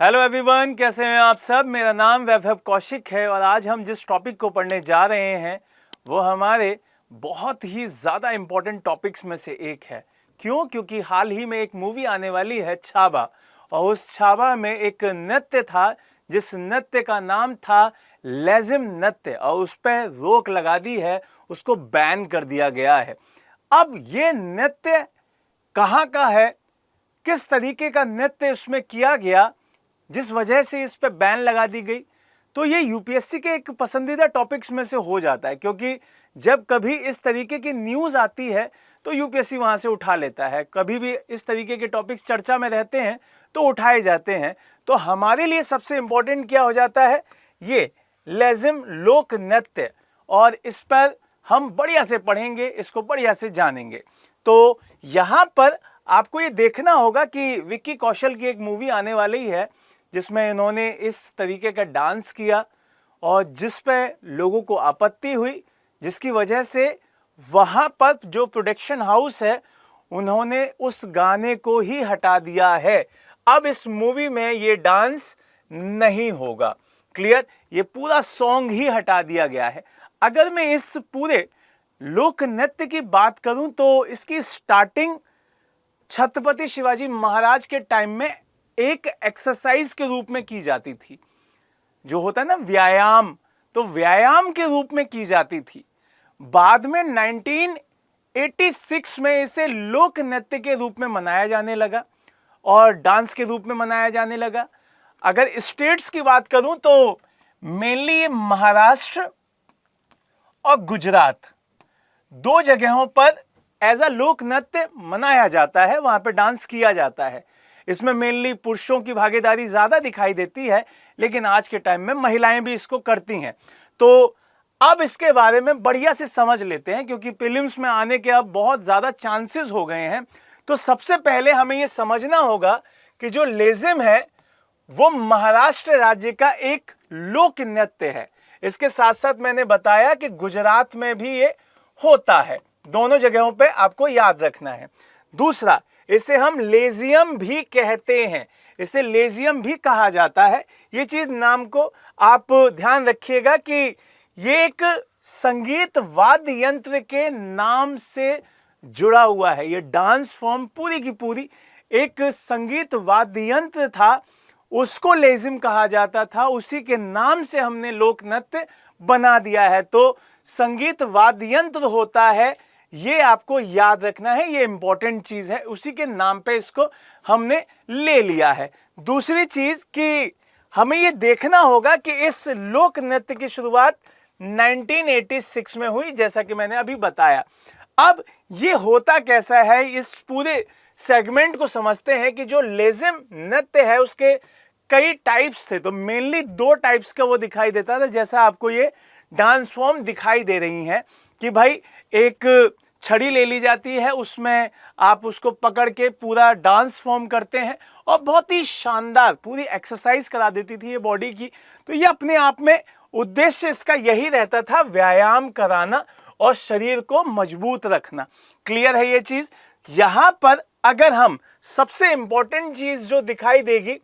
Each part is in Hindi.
हेलो एवरीवन, कैसे हैं आप सब। मेरा नाम वैभव कौशिक है और आज हम जिस टॉपिक को पढ़ने जा रहे हैं वो हमारे बहुत ही ज़्यादा इम्पोर्टेंट टॉपिक्स में से एक है। क्यों? क्योंकि हाल ही में एक मूवी आने वाली है छावा, और उस छावा में एक नृत्य था जिस नृत्य का नाम था लेज़िम नृत्य, और उस पर रोक लगा दी है, उसको बैन कर दिया गया है। अब ये नृत्य कहाँ का है, किस तरीके का नृत्य उसमें किया गया जिस वजह से इस पे बैन लगा दी गई, तो ये यूपीएससी के एक पसंदीदा टॉपिक्स में से हो जाता है। क्योंकि जब कभी इस तरीके की न्यूज़ आती है तो यूपीएससी वहाँ से उठा लेता है। कभी भी इस तरीके के टॉपिक्स चर्चा में रहते हैं तो उठाए जाते हैं। तो हमारे लिए सबसे इम्पोर्टेंट क्या हो जाता है, ये लेज़िम लोक नृत्य, और इस पर हम बढ़िया से पढ़ेंगे, इसको बढ़िया से जानेंगे। तो यहाँ पर आपको ये देखना होगा कि विक्की कौशल की एक मूवी आने वाली है जिसमें इन्होंने इस तरीके का डांस किया और जिस पे लोगों को आपत्ति हुई, जिसकी वजह से वहाँ पर जो प्रोडक्शन हाउस है उन्होंने उस गाने को ही हटा दिया है। अब इस मूवी में ये डांस नहीं होगा। क्लियर? ये पूरा सॉन्ग ही हटा दिया गया है। अगर मैं इस पूरे लोक नृत्य की बात करूं तो इसकी स्टार्टिंग छत्रपति शिवाजी महाराज के टाइम में एक एक्सरसाइज के रूप में की जाती थी, जो होता है ना व्यायाम, तो व्यायाम के रूप में की जाती थी। बाद में 1986 में इसे लोक नृत्य के रूप में मनाया जाने लगा और डांस के रूप में मनाया जाने लगा। अगर स्टेट्स की बात करूं तो मेनली महाराष्ट्र और गुजरात, दो जगहों पर एज अ लोक नृत्य मनाया जाता है, वहां पे डांस किया जाता है। इसमें मेनली पुरुषों की भागीदारी ज्यादा दिखाई देती है, लेकिन आज के टाइम में महिलाएं भी इसको करती हैं। तो अब इसके बारे में बढ़िया से समझ लेते हैं, क्योंकि प्रीलिम्स में आने के अब बहुत ज्यादा चांसेस हो गए हैं। तो सबसे पहले हमें यह समझना होगा कि जो लेज़िम है वो महाराष्ट्र राज्य का एक लोक नृत्य है। इसके साथ साथ मैंने बताया कि गुजरात में भी ये होता है। दोनों जगहों पे आपको याद रखना है। दूसरा, इसे हम लेज़ियम भी कहते हैं, इसे लेज़ियम भी कहा जाता है। ये चीज नाम को आप ध्यान रखिएगा कि ये एक संगीत वाद्य यंत्र के नाम से जुड़ा हुआ है। ये डांस फॉर्म पूरी की पूरी एक संगीत वाद्य यंत्र था, उसको लेज़िम कहा जाता था। उसी के नाम से हमने लोक नृत्य बना दिया है। तो संगीत वाद्य यंत्र होता है, ये आपको याद रखना है, ये इंपॉर्टेंट चीज है। उसी के नाम पे इसको हमने ले लिया है। दूसरी चीज कि हमें ये देखना होगा कि इस लोक नृत्य की शुरुआत 1986 में हुई, जैसा कि मैंने अभी बताया। अब ये होता कैसा है, इस पूरे सेगमेंट को समझते हैं कि जो लेज़िम नृत्य है उसके कई टाइप्स थे। तो मेनली दो टाइप्स का वो दिखाई देता था, जैसा आपको ये डांस फॉर्म दिखाई दे रही हैं कि भाई एक छड़ी ले ली जाती है, उसमें आप उसको पकड़ के पूरा डांस फॉर्म करते हैं और बहुत ही शानदार पूरी एक्सरसाइज करा देती थी ये बॉडी की। तो ये अपने आप में उद्देश्य इसका यही रहता था, व्यायाम कराना और शरीर को मजबूत रखना। क्लियर है ये चीज? यहां पर अगर हम सबसे इंपॉर्टेंट चीज जो दिखाई देगी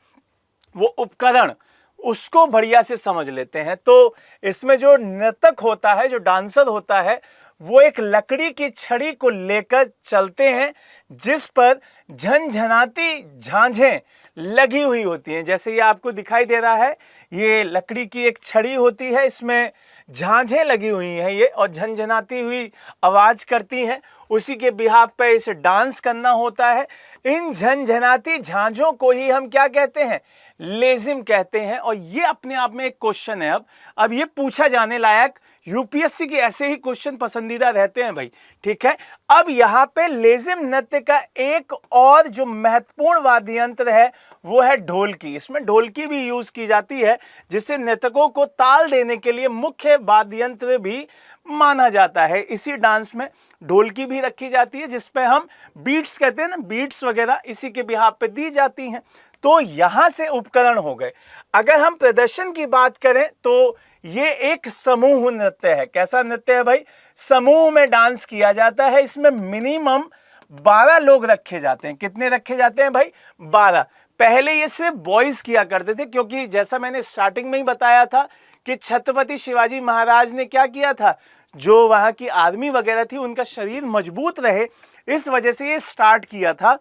वो उपकरण, उसको बढ़िया से समझ लेते हैं। तो इसमें जो नर्तक होता है, जो डांसर होता है, वो एक लकड़ी की छड़ी को लेकर चलते हैं जिस पर झनझनाती झांझें लगी हुई होती हैं। जैसे ये आपको दिखाई दे रहा है, ये लकड़ी की एक छड़ी होती है, इसमें झांझें लगी हुई हैं ये, और झनझनाती हुई आवाज करती हैं। उसी के बिहाफ पे इसे डांस करना होता है। इन झनझनाती झांझों को ही हम क्या कहते हैं? लेज़िम कहते हैं। और ये अपने आप में एक क्वेश्चन है। अब ये पूछा जाने लायक, यूपीएससी के ऐसे ही क्वेश्चन पसंदीदा रहते हैं भाई, ठीक है। अब यहाँ पे लेज़िम नृत्य का एक और जो महत्वपूर्ण वाद्य यंत्र है वो है ढोलकी। इसमें ढोलकी भी यूज की जाती है, जिसे नर्तकों को ताल देने के लिए मुख्य वाद्य यंत्र भी माना जाता है। इसी डांस में ढोलकी भी रखी जाती है, जिसपे हम बीट्स कहते हैं ना, बीट्स वगैरह इसी के बिहाफ पे दी जाती हैं। तो यहां से उपकरण हो गए। अगर हम प्रदर्शन की बात करें तो ये एक समूह नृत्य है। कैसा नृत्य है भाई? समूह में डांस किया जाता है। इसमें मिनिमम 12 लोग रखे जाते हैं। कितने रखे जाते हैं भाई? 12। पहले ये सिर्फ बॉयज किया करते थे, क्योंकि जैसा मैंने स्टार्टिंग में ही बताया था कि छत्रपति शिवाजी महाराज ने क्या किया था, जो वहां की आर्मी वगैरह थी उनका शरीर मजबूत रहे, इस वजह से ये स्टार्ट किया था।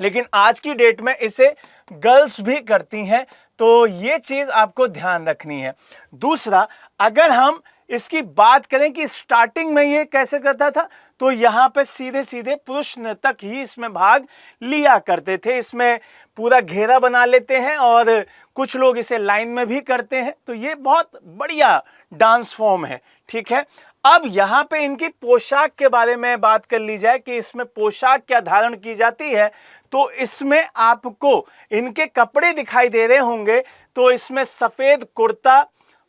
लेकिन आज की डेट में इसे गर्ल्स भी करती हैं, तो ये चीज आपको ध्यान रखनी है। दूसरा, अगर हम इसकी बात करें कि स्टार्टिंग में ये कैसे करता था, तो यहाँ पे सीधे सीधे पुरुष नर्तक ही इसमें भाग लिया करते थे। इसमें पूरा घेरा बना लेते हैं और कुछ लोग इसे लाइन में भी करते हैं, तो ये बहुत बढ़िया डांस फॉर्म है। ठीक है, अब यहाँ पे इनकी पोशाक के बारे में बात कर ली जाए कि इसमें पोशाक क्या धारण की जाती है, तो इसमें आपको इनके कपड़े दिखाई दे रहे होंगे। तो इसमें सफेद कुर्ता,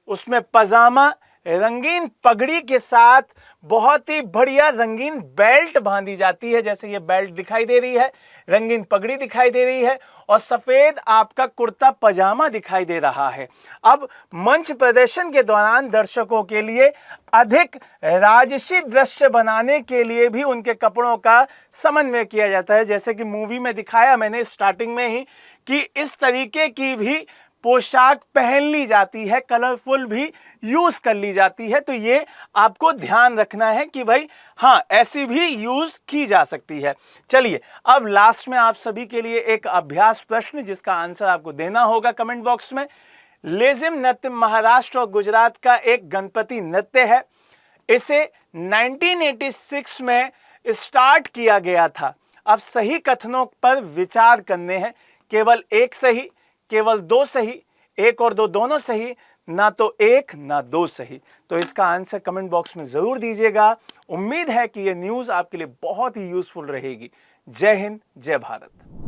उसमें पजामा, रंगीन पगड़ी के साथ बहुत ही बढ़िया रंगीन बेल्ट बांधी जाती है, जैसे ये बेल्ट दिखाई दे रही है, रंगीन पगड़ी दिखाई दे रही है और सफेद आपका कुर्ता पजामा दिखाई दे रहा है। अब मंच प्रदर्शन के दौरान दर्शकों के लिए अधिक राजसी दृश्य बनाने के लिए भी उनके कपड़ों का समन्वय किया जाता है, जैसे कि मूवी में दिखाया मैंने स्टार्टिंग में ही कि इस तरीके की भी पोशाक पहन ली जाती है, कलरफुल भी यूज कर ली जाती है। तो ये आपको ध्यान रखना है कि भाई हाँ, ऐसी भी यूज की जा सकती है। चलिए, अब लास्ट में आप सभी के लिए एक अभ्यास प्रश्न, जिसका आंसर आपको देना होगा कमेंट बॉक्स में। लेजिम नृत्य महाराष्ट्र और गुजरात का एक गणपति नृत्य है। इसे 1986 में स्टार्ट किया गया था। अब सही कथनों पर विचार करने हैं, केवल एक सही, केवल दो सही, एक और दो दोनों सही, ना तो एक ना दो सही। तो इसका आंसर कमेंट बॉक्स में जरूर दीजिएगा। उम्मीद है कि यह न्यूज़ आपके लिए बहुत ही यूजफुल रहेगी। जय हिंद, जय भारत।